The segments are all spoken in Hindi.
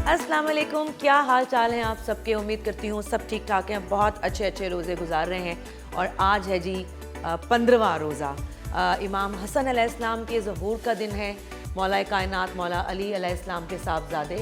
अस्सलाम वालेकुम, क्या हाल चाल है आप सबके। उम्मीद करती हूँ सब ठीक ठाक हैं, बहुत अच्छे अच्छे रोज़े गुजार रहे हैं। और आज है जी 15वां रोज़ा। इमाम हसन अलैहिस्सलाम के ज़हूर का दिन है। मौला कायनात मौला अली अलैहिस्सलाम के साहबजादे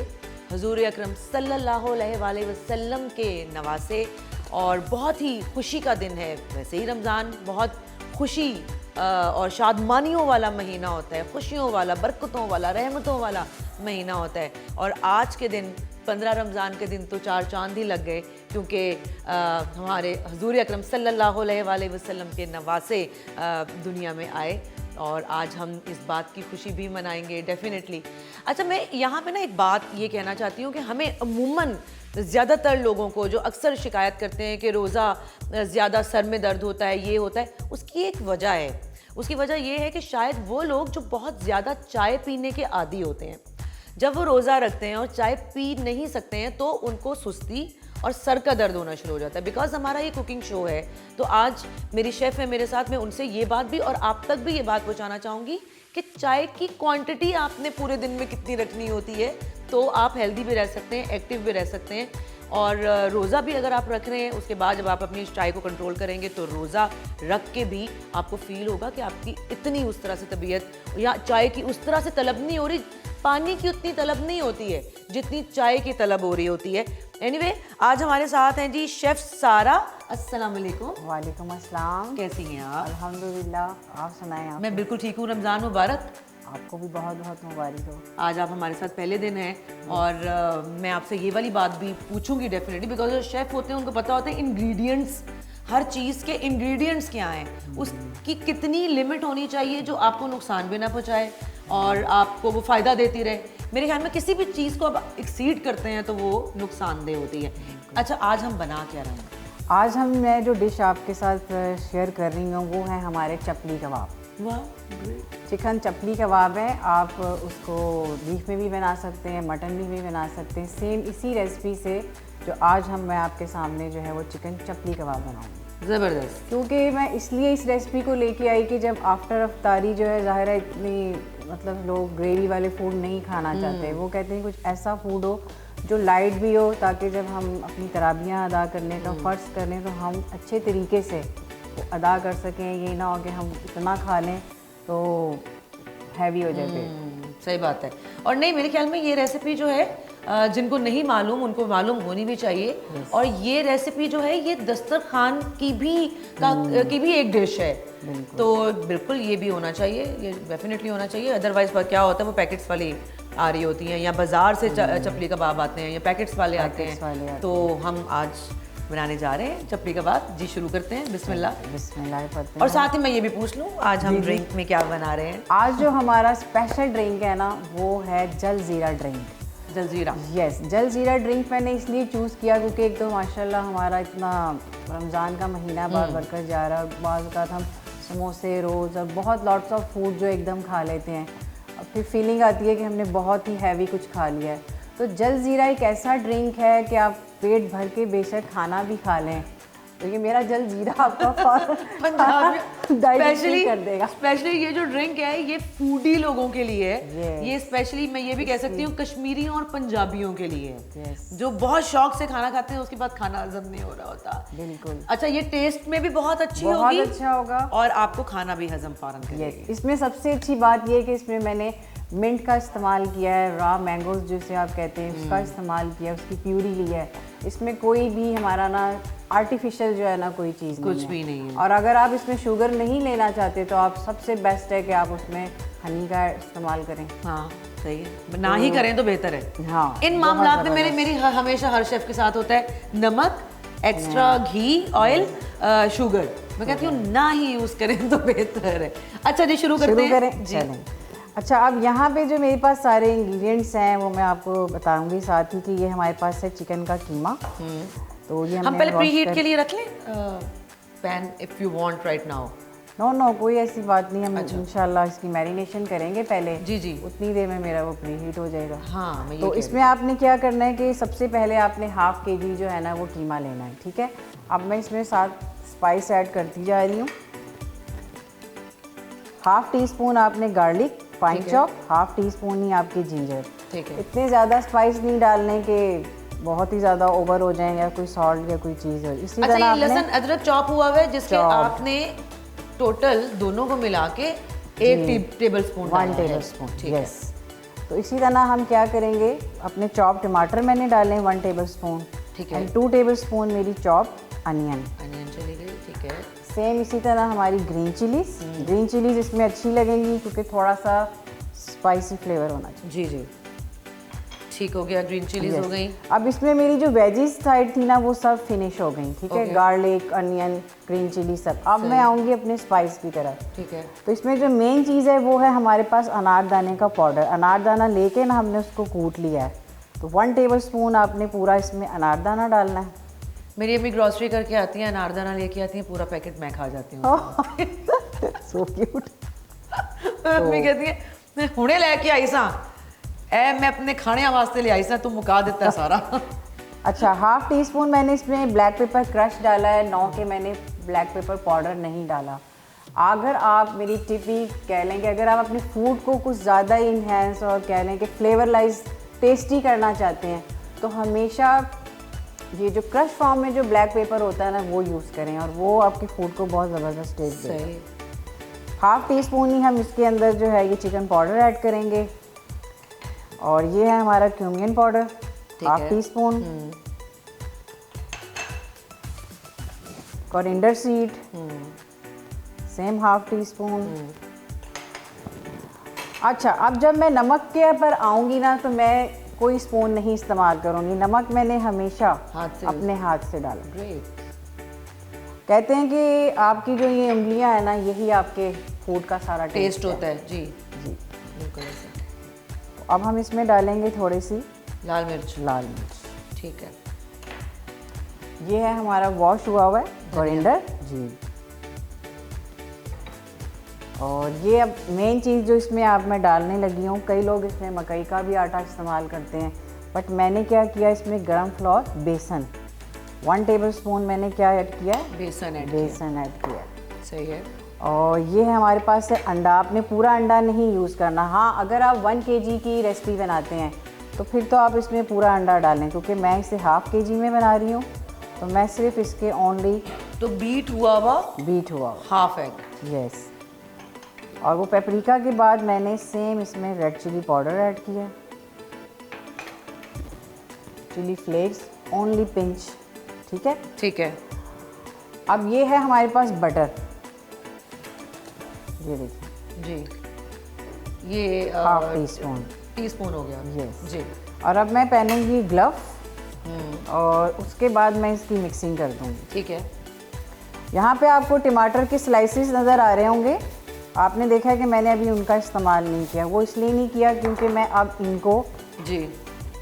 हुज़ूर अकरम सल्लल्लाहु अलैहि वसल्लम के नवासे, और बहुत ही खुशी का दिन है। वैसे ही रमज़ान बहुत खुशी और शादमानियों वाला महीना होता है, खुशियों वाला, बरकतों वाला, रहमतों वाला महीना होता है। और आज के दिन 15 रमज़ान के दिन तो चार चांद ही लग गए, क्योंकि हमारे हुज़ूर अकरम सल्लल्लाहु अलैहि वसल्लम के नवासे दुनिया में आए, और आज हम इस बात की खुशी भी मनाएंगे डेफिनेटली। अच्छा, मैं यहाँ पे ना एक बात ये कहना चाहती हूँ कि हमें अमूमन ज़्यादातर लोगों को जो अक्सर शिकायत करते हैं कि रोज़ा ज़्यादा सर में दर्द होता है, ये होता है, उसकी एक वजह है। उसकी वजह ये है कि शायद वो लोग जो बहुत ज़्यादा चाय पीने के आदी होते हैं, जब वो रोज़ा रखते हैं और चाय पी नहीं सकते हैं, तो उनको सुस्ती और सर का दर्द होना शुरू हो जाता है। बिकॉज हमारा ये कुकिंग शो है, तो आज मेरी शेफ़ है मेरे साथ, मैं उनसे ये बात भी और आप तक भी ये बात पहुँचाना चाहूँगी कि चाय की क्वांटिटी आपने पूरे दिन में कितनी रखनी होती है, तो आप हेल्दी भी रह सकते हैं, एक्टिव भी रह सकते हैं। और रोज़ा भी अगर आप रख रहे हैं, उसके बाद जब आप अपनी चाय को कंट्रोल करेंगे, तो रोज़ा रख के भी आपको फील होगा कि आपकी इतनी उस तरह से तबीयत या चाय की उस तरह से तलब नहीं हो रही, पानी की उतनी तलब नहीं होती है जितनी चाय की तलब हो रही होती है। एनीवे, आज हमारे साथ हैं जी शेफ़ सारा। अस्सलाम वालेकुम। वालेकुम अस्सलाम। कैसी हैं आप? अल्हम्दुलिल्लाह, आप सुनाएं। आप? मैं बिल्कुल ठीक हूँ। रमज़ान मुबारक। आपको भी बहुत बहुत मुबारक हो। आज आप हमारे साथ पहले दिन हैं, और मैं आपसे ये वाली बात भी पूछूंगी डेफिनेटली, बिकॉज जो शेफ़ होते हैं उनको पता होता है इंग्रेडिएंट्स, हर चीज़ के इंग्रेडिएंट्स क्या हैं, उसकी कितनी लिमिट होनी चाहिए जो आपको नुकसान भी ना पहुंचाए और आपको वो फ़ायदा देती रहे। मेरे ख्याल में किसी भी चीज़ को आप एक्सीड करते हैं तो वो नुकसानदेह होती है। अच्छा, आज हम बना क्या रहे हैं? आज मैं जो डिश आपके साथ शेयर कर रही हूँ वो है हमारे चपली कबाब। वाह, ग्रेट। चिकन चपली कबाब है। आप उसको बीफ में भी बना सकते हैं, मटन में भी बना सकते हैं। सेम इसी रेसिपी से जो आज मैं आपके सामने जो है वो चिकन चपली कबाब बनाऊँगी। ज़बरदस्त। क्योंकि मैं इसलिए इस रेसिपी को लेके आई कि जब आफ्टर अफ्तारी जो है, ज़ाहिर है इतनी मतलब लोग ग्रेवी वाले फूड नहीं खाना चाहते। वो कहते हैं कुछ ऐसा फूड हो जो लाइट भी हो, ताकि जब हम अपनी तराबियाँ अदा करने का फ़र्ज़ करें तो हम अच्छे तरीके से वो अदा कर सकें। ये ना हो कि हम इतना खा लें तो हैवी हो जाए पेट। सही बात है। और नहीं, मेरे ख्याल में ये रेसिपी जो है जिनको नहीं मालूम उनको मालूम होनी भी चाहिए। और ये रेसिपी जो है ये दस्तरखान की भी एक डिश है, तो बिल्कुल ये भी होना चाहिए, ये डेफिनेटली होना चाहिए। अदरवाइज क्या होता है, वो पैकेट्स वाली आ रही होती हैं, या बाज़ार से चपली कबाब आते हैं, या पैकेट्स वाले आते हैं। तो हम आज बनाने जा रहे हैं चपली कबाब। जी, शुरू करते हैं। बिस्मिल्लाह। बिस्मिल्लाह पढ़ते हैं। और साथ ही मैं ये भी पूछ लूँ, आज हम ड्रिंक में क्या बना रहे हैं? आज जो हमारा स्पेशल ड्रिंक है ना, वो है jaljeera drink. Jaljeera. Yes, jaljeera drink मैंने इसलिए चूज़ किया क्योंकि एक तो माशाल्लाह हमारा इतना रमज़ान का महीना बार बढ़कर जा रहा है। बाज़ औक़ात हम समोसे, रोज़ और बहुत लॉट्स ऑफ फूड जो एकदम खा लेते हैं, और फिर फीलिंग आती है कि हमने बहुत ही हैवी कुछ खा लिया है। तो जलजीरा एक ऐसा ड्रिंक है कि आप पेट भर के बेशक खाना भी खा लें, तो ये मेरा जलजीरा आपका डाइजेस्ट कर देगा। स्पेशली ये जो ड्रिंक है ये फूडी लोगों के लिए है। ये स्पेशली मैं ये भी कह सकती हूँ कश्मीरियों और पंजाबियों के लिए है, जो बहुत शौक से खाना खाते हैं, उसके बाद खाना हजम नहीं हो रहा होता। बिल्कुल। अच्छा, ये टेस्ट में भी बहुत अच्छी होगी, बहुत अच्छा होगा, और आपको खाना भी हजम फौरन करेगी। इसमें सबसे अच्छी बात ये है कि इसमें मैंने मिंट का इस्तेमाल किया है, रॉ मैंगोज जिसे आप कहते हैं उसका इस्तेमाल किया है, उसकी प्यूरी ली है। इसमें कोई भी हमारा ना आर्टिफिशियल जो है ना कोई चीज़ नहीं है, कुछ भी नहीं है। और अगर आप इसमें शुगर नहीं लेना चाहते तो आप सबसे बेस्ट है कि आप उसमें हनी का इस्तेमाल करें। हाँ, सही है, ना ही करें तो बेहतर है। हाँ, इन मामलात में मेरी हमेशा हर शेफ के साथ होता है नमक, एक्स्ट्रा घी, ऑयल, शुगर। मैं कहती हूँ ना ही यूज़ करें तो बेहतर है। अच्छा जी, शुरू करते हैं। चलें। अच्छा, अब यहाँ पे जो मेरे पास सारे इंग्रेडिएंट्स हैं वो मैं आपको बताऊंगी, साथ ही कि ये हमारे पास है चिकन का कीमा। तो ये हम पहले प्री हीट के लिए रख लें pen if you want right now. No, कोई ऐसी बात नहीं। हम इंशाल्लाह इसकी मैरिनेशन करेंगे पहले। जी। उतनी देर में मेरा वो प्री हीट हो जाएगा। हाँ, मैं ये तो इसमें आपने क्या करना है कि सबसे पहले आपने ½ kg जो है ना वो कीमा लेना है, ठीक है। अब मैं इसमें साथ स्पाइस ऐड करती जा रही हूँ। ½ टीस्पून आपने गार्लिक फाइन चॉप, ½ टीस्पून ही आपके जिंजर, ठीक है। इतने ज़्यादा स्पाइस नहीं डालने के बहुत ही ज़्यादा ओवर हो जाए या कोई सॉल्ट या कोई चीज़ हो। इसी अच्छा, तरह ये आपने लहसुन अदरक चॉप हुआ हुआ है जिसके Chopped। आपने टोटल दोनों को मिला के 1 टेबल स्पून 1 टेबल स्पून, ठीक है। यस। तो इसी तरह हम क्या करेंगे, अपने चॉप टमाटर मैंने डाले 1 टेबल स्पून, ठीक है। एंड 2 टेबल स्पून मेरी चॉप अनियन। अनियन चली गई, ठीक है। सेम इसी तरह हमारी ग्रीन चिलीज इसमें अच्छी लगेंगी क्योंकि थोड़ा सा स्पाइसी फ्लेवर होना चाहिए। जी जी, ठीक हो गया, ग्रीन चिलीज हो Yes। गई। अब इसमें मेरी जो वेजिस साइड थी ना वो सब फिनिश हो गई, ठीक है। Okay। Garlic, onion, green chilli सब। अब मैं आऊँगी अपने स्पाइस की तरफ। ठीक है। तो इसमें जो मेन चीज़ है वो है हमारे पास अनारदाने का पाउडर। अनारदाना लेके ना हमने उसको कूट लिया है, तो 1 टेबल स्पून आपने पूरा इसमें अनारदाना डालना है। मेरी अम्मी ग्रॉसरी करके आती हैं, अनारदाना लेके आती हैं, पूरा पैकेट मैं खा जाती हूँ। So cute. अम्मी कहती है मैं हुणे लेके आई सा, ए मैं अपने खाने वास्ते ले आई सा, तू मुका देता है सारा। अच्छा, 1/2 टीस्पून मैंने इसमें ब्लैक पेपर क्रश डाला है, 9 के मैंने ब्लैक पेपर पाउडर नहीं डाला। अगर आप, मेरी टिप ही कह लें कि अगर आप अपने फूड को कुछ ज़्यादा इन्हेंस और कह लें कि फ्लेवरलाइज टेस्टी करना चाहते हैं तो हमेशा ये जो क्रश फॉर्म में जो ब्लैक पेपर होता है ना वो यूज़ करें, और वो आपके फूड को बहुत ज़बरदस्त टेस्ट देगा। सही। 1/2 टीस्पून ही हम इसके अंदर जो है ये चिकन पाउडर ऐड करेंगे, और ये है हमारा Cumaean powder 1/2 teaspoon, coriander seed same 1/2 teaspoon. अच्छा, अब जब मैं नमक के पर आऊँगी ना तो मैं कोई स्पून नहीं इस्तेमाल करूँगी। नमक मैंने हमेशा हाथ से अपने हाथ से डाला। ग्रेट। कहते हैं कि आपकी जो ये उंगलियां है ना यही आपके फूड का सारा टेस्ट होता है। जी जी। बिल्कुल ऐसे। तो अब हम इसमें डालेंगे थोड़ी सी लाल मिर्च, लाल मिर्च। ठीक है। ये है हमारा वॉश हुआ हुआ है कोरिएंडर जी। और ये अब मेन चीज़ जो इसमें आप मैं डालने लगी हूँ, कई लोग इसमें मकई का भी आटा इस्तेमाल करते हैं, बट मैंने क्या किया इसमें गरम फ्लोर बेसन 1 टेबल स्पून मैंने क्या ऐड किया, बेसन ऐड किया। सही है। और ये है हमारे पास है अंडा। आपने पूरा अंडा नहीं यूज़ करना। हाँ, अगर आप 1 kg की रेसिपी बनाते हैं तो फिर तो आप इसमें पूरा अंडा डालें, क्योंकि मैं इसे 1/2 kg में बना रही हूँ तो मैं सिर्फ इसके ओनली तो बीट हुआ हाफ एग। यस। और वो पेपरिका के बाद मैंने सेम इसमें रेड चिली पाउडर ऐड किया, चिली फ्लेक्स ओनली पिंच, ठीक है। ठीक है। अब ये है हमारे पास बटर, ये देखिए जी, ये 1/2 टीस्पून हो गया। यस जी। और अब मैं पहनूंगी ग्लव और उसके बाद मैं इसकी मिक्सिंग कर दूंगी। ठीक है। यहाँ पे आपको टमाटर के स्लाइसेस नज़र आ रहे होंगे। आपने देखा है कि मैंने अभी उनका इस्तेमाल नहीं किया। वो इसलिए नहीं किया क्योंकि मैं अब इनको जी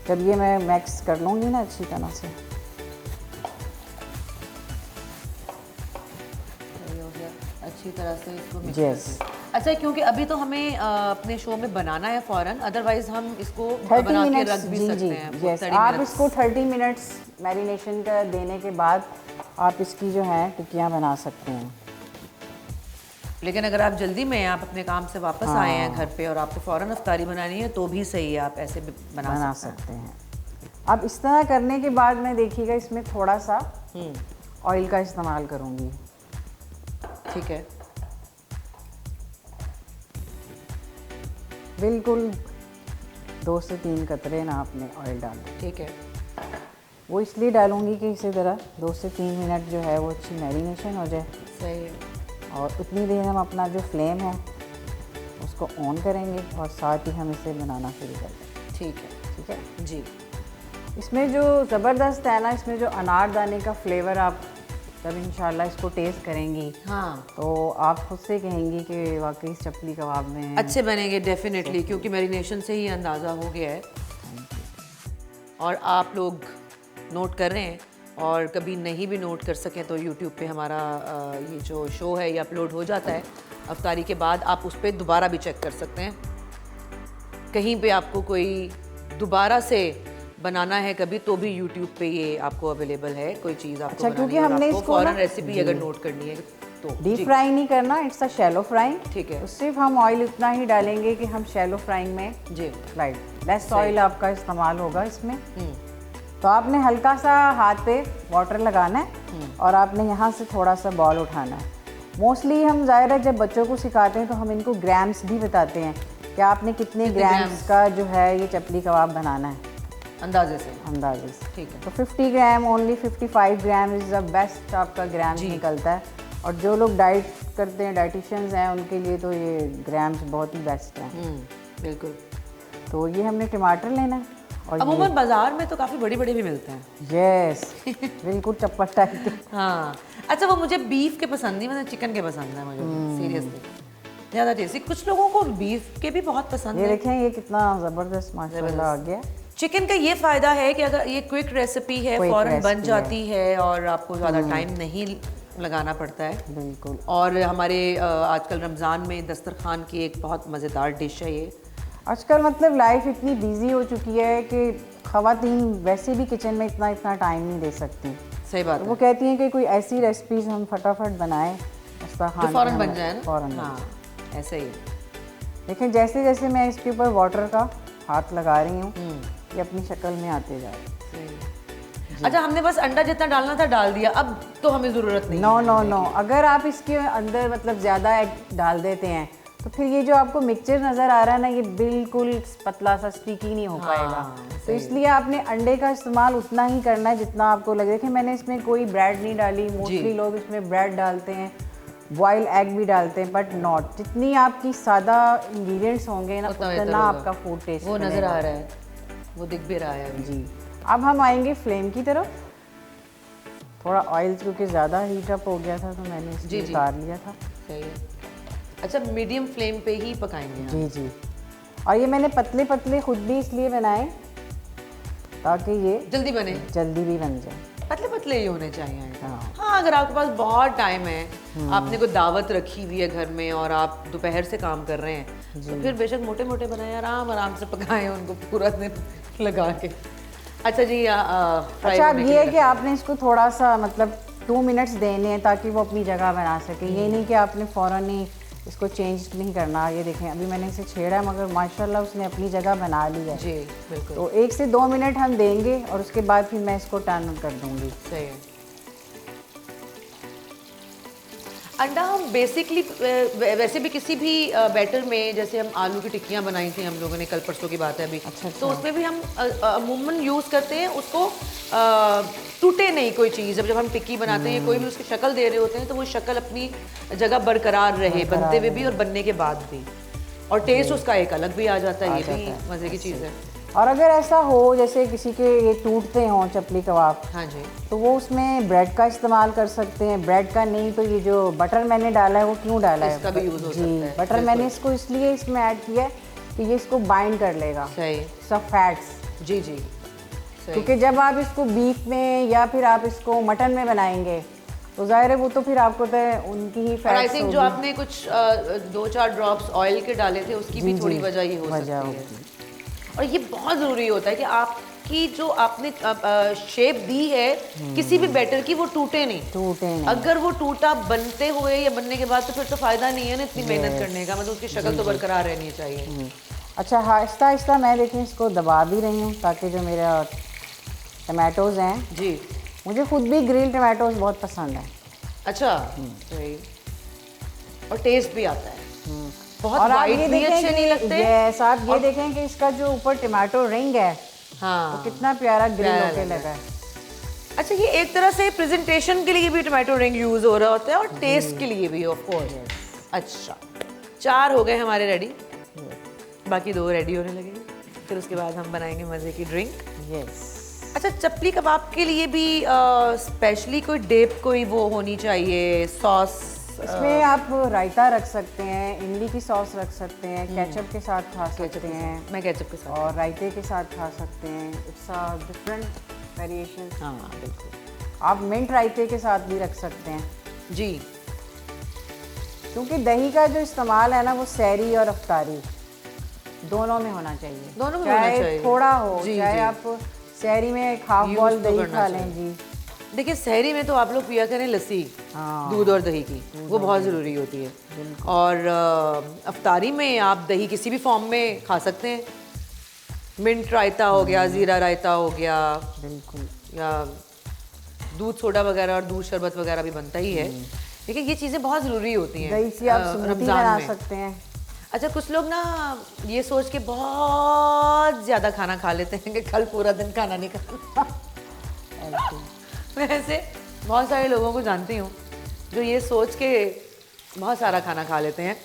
जब ये मैं मिक्स कर लूँगी ना अच्छी तरह से, सही हो गया, अच्छी तरह से इसको मिक्स Yes। करके। अच्छा, क्योंकि अभी तो हमें अपने शो में बनाना है फ़ौरन, अदरवाइज हम इसको 30 बना के मिनट्स रख भी जी सकते जी हैं। यस। 30 आप मिनट्स। इसको 30 मिनट्स मैरिनेशन का देने के बाद आप इसकी जो है टिक्कियाँ बना सकते हैं। लेकिन अगर आप जल्दी में हैं, आप अपने काम से वापस आए हैं घर पे और आपको फ़ौरन अफ्तारी बनानी है तो भी सही है, आप ऐसे भी बना सकते हैं। अब इस तरह करने के बाद मैं देखिएगा इसमें थोड़ा सा ऑयल का इस्तेमाल करूँगी। ठीक है। बिल्कुल 2 से 3 कतरे ना आपने ऑयल डालना। ठीक है। वो इसलिए डालूंगी कि इसी तरह 2 से 3 मिनट जो है वो अच्छी मैरिनेशन हो जाए, सही है। और उतनी देर हम अपना जो फ्लेम है उसको ऑन करेंगे और साथ ही हम इसे बनाना शुरू कर देंगे। ठीक है। ठीक है जी। इसमें जो ज़बरदस्त है ना, इसमें जो अनारदाने का फ्लेवर आप जब इंशाल्लाह इसको टेस्ट करेंगी हाँ, तो आप खुद से कहेंगी कि वाकई चपली कबाब में अच्छे बनेंगे डेफिनेटली, क्योंकि मैरिनेशन से ही अंदाज़ा हो गया है। और आप लोग नोट कर रहे हैं, और कभी नहीं भी नोट कर सकें तो यूट्यूब पे हमारा ये जो शो है ये अपलोड हो जाता है अफ्तारी के बाद। आप उस पर दोबारा भी चेक कर सकते हैं। कहीं पे आपको कोई दोबारा से बनाना है कभी तो भी यूट्यूब पे ये आपको अवेलेबल है, कोई चीज़ आपको अच्छा, बनानी क्योंकि है और हमने आपको इसको फौरन ना- रेसिपी अगर नोट करनी है तो डीप जी, फ्राइंग नहीं करना, इट्स अ शैलो फ्राइंग। ठीक है। तो सिर्फ हम ऑयल उतना ही डालेंगे कि हम शैलो फ्राइंग में जी। लाइट लेस ऑयल आपका इस्तेमाल होगा इसमें। हम्म, तो आपने हल्का सा हाथ पे वाटर लगाना है और आपने यहाँ से थोड़ा सा बॉल उठाना है। मोस्टली हम ज़ाहिर है जब बच्चों को सिखाते हैं तो हम इनको ग्राम्स भी बताते हैं कि आपने कितने ग्राम्स का जो है ये चपली कबाब बनाना है अंदाजे से। अंदाजे से। ठीक है। तो 50 gram, only 55 gram is the best आपका ग्राम्स निकलता है। और जो लोग डाइट करते हैं, डाइटिशियंस हैं, उनके लिए तो ये ग्राम्स बहुत ही बेस्ट हैं। बिल्कुल। तो ये हमने टमाटर लेना है और अमूमन बाजार में तो काफ़ी बड़े बड़े भी मिलते हैं। यस बिल्कुल चप्पट टाइप के। हाँ, अच्छा वो मुझे बीफ के पसंद नहीं, मतलब चिकन के पसंद है मुझे, सीरियसली ज़्यादा टेस्टी। कुछ लोगों को बीफ के भी बहुत पसंद ये है। देखें ये कितना ज़बरदस्त माशाल्लाह आ गया। चिकन का ये फ़ायदा है कि अगर ये क्विक रेसिपी है, Quick फ़ौरन बन recipe जाती है और आपको ज़्यादा टाइम नहीं लगाना पड़ता है। बिल्कुल। और हमारे आजकल रमज़ान में दस्तरखान की एक बहुत मज़ेदार डिश है ये। आजकल मतलब लाइफ इतनी बिजी हो चुकी है कि ख़वातीन वैसे भी किचन में इतना इतना टाइम नहीं दे सकती। सही बात तो है। वो कहती हैं कि कोई ऐसी रेसिपीज हम फटाफट बनाएं जो फ़ौरन बन जाए ना। फ़ौरन। हाँ, ऐसे ही। लेकिन जैसे जैसे मैं इसके ऊपर वाटर का हाथ लगा रही हूँ ये अपनी शक्ल में आते जा रहे हैं। अच्छा, हमने बस अंडा जितना डालना था डाल दिया, अब तो हमें ज़रूरत नहीं नो है। नो नो, अगर आप इसके अंदर मतलब ज़्यादा एग डाल देते हैं तो फिर ये जो आपको मिक्सचर नज़र आ रहा है ना ये बिल्कुल पतला सा स्टिकी नहीं हो पाएगा। तो इसलिए आपने अंडे का इस्तेमाल उतना ही करना है जितना आपको लगे। देखिए मैंने इसमें कोई ब्रेड नहीं डाली, मोस्टली लोग इसमें ब्रेड डालते हैं, बॉयल एग भी डालते हैं, बट नॉट। जितनी आपकी सादा इंग्रेडिएंट्स होंगे ना उतना आपका फूड टेस्ट वो नज़र आ रहा है, वो दिख भी रहा है अभी। जी। अब हम आएंगे फ्लेम की तरफ। थोड़ा ऑयल क्योंकि ज़्यादा हीट अप हो गया था तो मैंने इसको उतार लिया था। सही है। अच्छा, मीडियम फ्लेम पे ही पकाएंगे हम। जी जी। और ये मैंने पतले पतले खुद भी इसलिए बनाए ताकि ये जल्दी बने, जल्दी भी बन जाए। पतले पतले ही होने चाहिए। हाँ, अगर आपके पास बहुत टाइम है, आपने कोई दावत रखी हुई है घर में और आप दोपहर से काम कर रहे हैं, तो फिर बेशक मोटे मोटे बनाएं, आराम आराम से पकाएं उनको पूरा दिन लगा के। अच्छा जी। अच्छा, अब ये है कि आपने इसको थोड़ा सा मतलब 2 मिनट्स देने हैं ताकि वो अपनी जगह बना सके। ये नहीं कि आपने फ़ौरन ही इसको चेंज नहीं करना। ये देखें अभी मैंने इसे छेड़ा है मगर माशाल्लाह उसने अपनी जगह बना ली है। जी बिल्कुल। तो 1 से 2 मिनट हम देंगे और उसके बाद फिर मैं इसको टर्न कर दूंगी। सही है। अंडा हम बेसिकली वैसे भी किसी भी बैटर में, जैसे हम आलू की टिक्कियाँ बनाई थी हम लोगों ने, कल परसों की बात है अभी। तो उसमें भी हम अमूमन यूज़ करते हैं उसको, टूटे नहीं कोई चीज़। जब हम टिक्की बनाते हैं कोई भी उसकी शक्ल दे रहे होते हैं तो वो शक्ल अपनी जगह बरकरार रहे, बनते हुए भी और बनने के बाद भी, और टेस्ट उसका एक अलग भी आ जाता है। ये भी मज़े की चीज़ है। और अगर ऐसा हो जैसे किसी के ये टूटते हों चपली कबाब, हाँ जी, तो वो उसमें ब्रेड का इस्तेमाल कर सकते हैं। ब्रेड का नहीं तो ये जो बटर मैंने डाला है वो क्यों डाला है? इसका भी यूज़ हो सकता है। बटर मैंने इसको इसलिए इसमें ऐड किया है कि ये इसको बाइंड कर लेगा सही। सब फैट्स। जी जी, क्योंकि जब आप इसको बीफ में या फिर आप इसको मटन में बनाएंगे तो जाहिर है वो तो फिर आपको तो उनकी ही और आई फैट्स थिंक जो आपने कुछ 2-4 ड्रॉप्स ऑयल के डाले थे उसकी भी थोड़ी वजह ही हो सकती है। और ये बहुत ज़रूरी होता है कि आपकी जो आपने शेप दी है किसी भी बैटर की, वो टूटे नहीं। अगर वो टूटा बनते हुए या बनने के बाद तो फिर तो फ़ायदा नहीं है ना इतनी मेहनत करने का। मतलब उसकी शक्ल तो बरकरार रहनी चाहिए। अच्छा, आहिस्ता आहिस्ता मैं देखें इसको दबा भी रही हूँ ताकि जो मेरा टमाटोज़ हैं जी, मुझे खुद भी ग्रिल टमाटोज़ बहुत पसंद है। अच्छा सही, और टेस्ट भी आता है। बहुत और आप वाइट ये भी देखें अच्छे नहीं लगते। यस, आप ये देखें कि इसका जो ऊपर टमाटो रिंग है हाँ, वो कितना प्यारा ग्रिल प्यारा होके लगा लगा है। अच्छा, ये एक तरह से प्रेजेंटेशन के लिए भी टमाटो रिंग यूज़ हो रहा होता है और टेस्ट के लिए भी ऑफ कोर्स। अच्छा, 4 हो गए हमारे रेडी, बाकी 2 रेडी होने लगेंगे, फिर उसके बाद हम बनाएंगे मज़े की ड्रिंक। यस। अच्छा, चपली कबाब के लिए भी स्पेशली कोई डेप कोई वो होनी चाहिए, सॉस? इसमें आप रायता रख सकते हैं, इमली की सॉस रख सकते हैं, केचप के साथ खा सकते हैं। मैं केचप के साथ, और रायते के साथ खा सकते हैं। It's a different variation. हाँ बिल्कुल। आप मिंट रायते के साथ भी रख सकते हैं जी, क्योंकि दही का जो इस्तेमाल है ना वो सहरी और अफ्तारी दोनों में होना चाहिए। दोनों में होना चाहिए। थोड़ा हो जी, चाहे जी। आप सहरी में एक हाफ Use बॉल तो दही करना खा चाहिए। लें जी, देखिए सहरी में तो आप लोग पिया करें लस्सी, हाँ। दूध और दही की, वो बहुत ज़रूरी होती है। और अफ्तारी में आप दही किसी भी फॉर्म में खा सकते हैं। मिंट रायता हो गया, ज़ीरा रायता हो गया, बिल्कुल, या दूध सोडा वगैरह और दूध शरबत वगैरह भी बनता ही है। लेकिन ये चीज़ें बहुत ज़रूरी होती हैं दही से आप स्मूदी बना सकते हैं। अच्छा, कुछ लोग ना ये सोच के बहुत ज़्यादा खाना खा लेते हैं कि कल पूरा दिन खाना नहीं खाना। मैं ऐसे बहुत सारे लोगों को जानती हूँ जो ये सोच के बहुत सारा खाना खा लेते हैं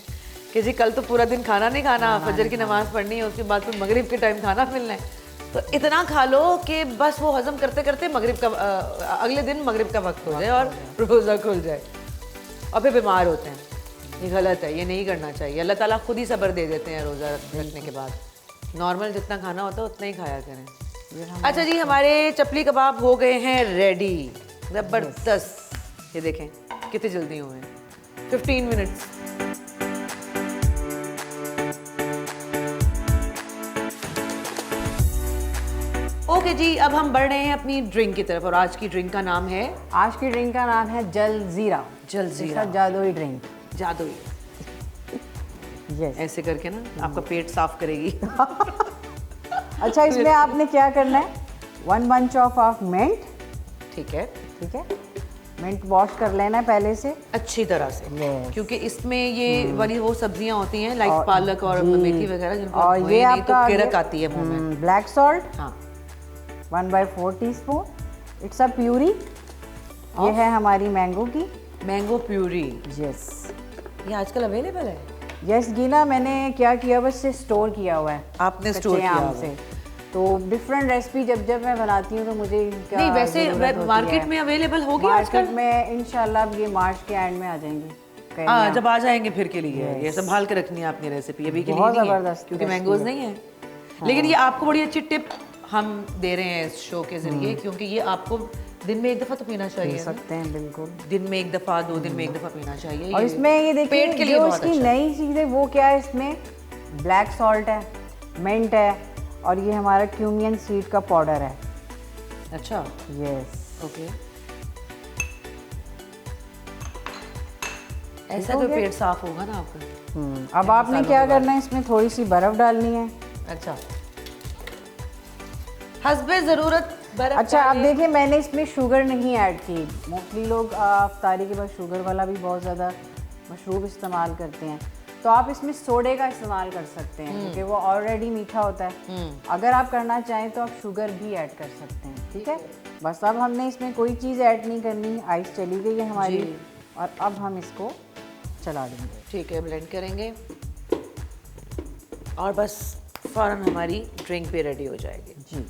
कि जी कल तो पूरा दिन खाना नहीं खाना, फजर की नमाज़ पढ़नी है, उसके बाद फिर मगरिब के टाइम खाना मिलना है, तो इतना खा लो कि बस वो हजम करते करते मगरिब का अगले दिन मगरिब का वक्त हो जाए और रोज़ा खुल जाए और फिर बीमार होते हैं। ये गलत है, ये नहीं करना चाहिए। अल्लाह ताला खुद ही सब्र दे देते हैं रोज़ा रखने के बाद। नॉर्मल जितना खाना होता है उतना ही खाया करें। अच्छा जी, हमारे चपली कबाब हो गए हैं रेडी, ज़बरदस्त। ये देखें कितनी जल्दी हुए हैं, 15 मिनट्स। ओके जी, अब हम बढ़ रहे हैं अपनी ड्रिंक की तरफ और आज की ड्रिंक का नाम है, आज की ड्रिंक का नाम है जलजीरा। जलजीरा, जादुई ड्रिंक। जादुई। यस। ऐसे करके ना आपका पेट साफ करेगी। अच्छा, इसमें आपने क्या करना है, 1 bunch ऑफ मिंट, ठीक है, ठीक है, मिंट वॉश कर लेना है पहले से अच्छी तरह से। Yes. क्योंकि इसमें ये वाली वो सब्जियां होती हैं लाइक पालक और जी। मेथी वगैरह, जिनको और धोए ये नहीं तो आपका किरक आती है मुंह में। ब्लैक सॉल्ट हाँ, 1/4 टीस्पून, इट्स अ प्यूरी। ये है हमारी मैंगो की। मैंगो प्यूरी, यस ये आजकल अवेलेबल है? यस गीना, मैंने क्या किया, बस से स्टोर किया हुआ है। आपने कच्चे स्टोर किया आम हुआ से। है। तो डिफरेंट रेसिपी जब मैं बनाती हूँ तो मुझे क्या नहीं, वैसे ज़रूरत होती मार्केट है। में अवेलेबल होगी मार्केट आजकल? में इंशाल्लाह अब ये मार्च के एंड में आ जाएंगी कहीं हाँ, यहाँ। जब आ जाएंगे फिर के लिए। Yes. ये संभाल के रखनी है आपकी रेसिपी, अभी के लिए बहुत नहीं है ज़बरदस्त क्योंकि रेसिपी मैंगोज है। नहीं है। लेकिन ये आपको बड़ी अच्छी टिप हम दे रहे हैं इस शो के जरिए, क्योंकि ये आपको दिन में एक दफ़ा तो पीना पी चाहिए ना। सकते हैं बिल्कुल। दिन में एक दफ़ा, 2 दिन में एक दफ़ा पीना चाहिए। और इसमें ये देखिए पेट के लिए जो बहुत इसकी अच्छा है। नई चीज़ है वो क्या है, इसमें ब्लैक सॉल्ट है, मिंट है, और ये हमारा क्यूमियन सीड का पाउडर है। अच्छा, यस, ओके। ऐसा हो तो गया? पेट साफ होगा ना आपका। अब आपने क्या करना है, इसमें थोड़ी सी बर्फ़ डालनी है। अच्छा, हस्बे ज़रूरत बर्फ। अच्छा, अब देखिए मैंने इसमें शुगर नहीं ऐड की। मोस्टली लोग अफ्तारी के बाद शुगर वाला भी बहुत ज़्यादा मशरूब इस्तेमाल करते हैं, तो आप इसमें सोडे का इस्तेमाल कर सकते हैं क्योंकि वो ऑलरेडी मीठा होता है। अगर आप करना चाहें तो आप शुगर भी ऐड कर सकते हैं, ठीक है। बस अब हमने इसमें कोई चीज़ ऐड नहीं करनी, आइस चली गई है हमारी, जी। और अब हम इसको चला देंगे। ठीक है, ब्लेंड करेंगे और बस फ़ौरन हमारी ड्रिंक भी रेडी हो जाएगी। जी,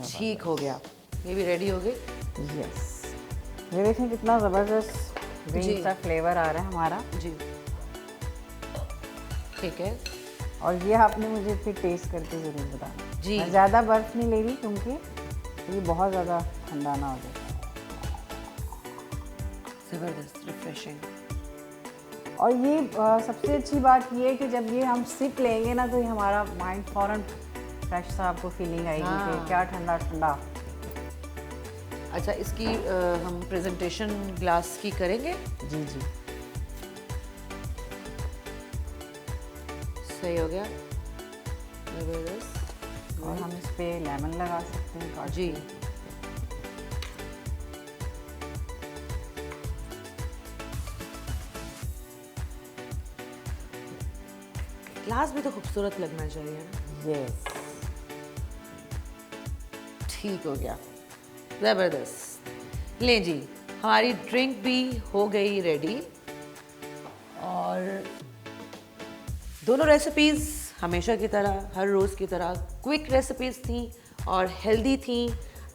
ठीक हो गया, ये भी रेडी हो गई। यस, ये देखें कितना ज़बरदस्त जी। ग्रीन सा फ्लेवर आ रहा है हमारा। जी, ठीक है और ये आपने मुझे फिर टेस्ट करके ज़रूर बताना। जी। मैं ज़्यादा बर्फ़ नहीं ले रही क्योंकि ये बहुत ज़्यादा ठंडा ना हो जाए। ज़बरदस्त, रिफ्रेशिंग। और ये सबसे अच्छी बात ये है कि जब ये हम सिप लेंगे ना तो ये हमारा माइंड फ़ौरन फ्रेश सा आपको फीलिंग आएगी कि क्या ठंडा ठंडा। अच्छा, इसकी हम प्रेजेंटेशन ग्लास की करेंगे। जी जी, सही हो गया, ज़बरदस्त। और हम इस पे लेमन लगा सकते हैं काट जी, के। ग्लास भी तो खूबसूरत लगना चाहिए ना। यस, ठीक हो गया, ज़बरदस्त। लें जी, हमारी ड्रिंक भी हो गई रेडी और दोनों रेसिपीज़ हमेशा की तरह, हर रोज़ की तरह क्विक रेसिपीज़ थी और हेल्दी थी।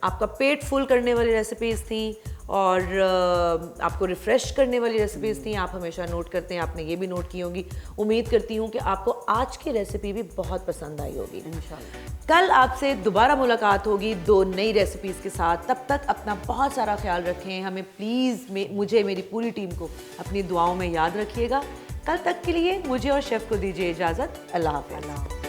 आपका पेट फुल करने वाली रेसिपीज़ थी और आपको रिफ़्रेश करने वाली रेसिपीज़ थी, आप हमेशा नोट करते हैं, आपने ये भी नोट की होंगी। उम्मीद करती हूँ कि आपको आज की रेसिपी भी बहुत पसंद आई होगी। इंशाल्लाह। कल आपसे दोबारा मुलाकात होगी 2 नई रेसिपीज़ के साथ। तब तक अपना बहुत सारा ख्याल रखें, हमें प्लीज़ मुझे मेरी पूरी टीम को अपनी दुआओं में याद रखिएगा। कल तक के लिए मुझे और शेफ़ को दीजिए इजाज़त। अल्लाह हाफ़िज़।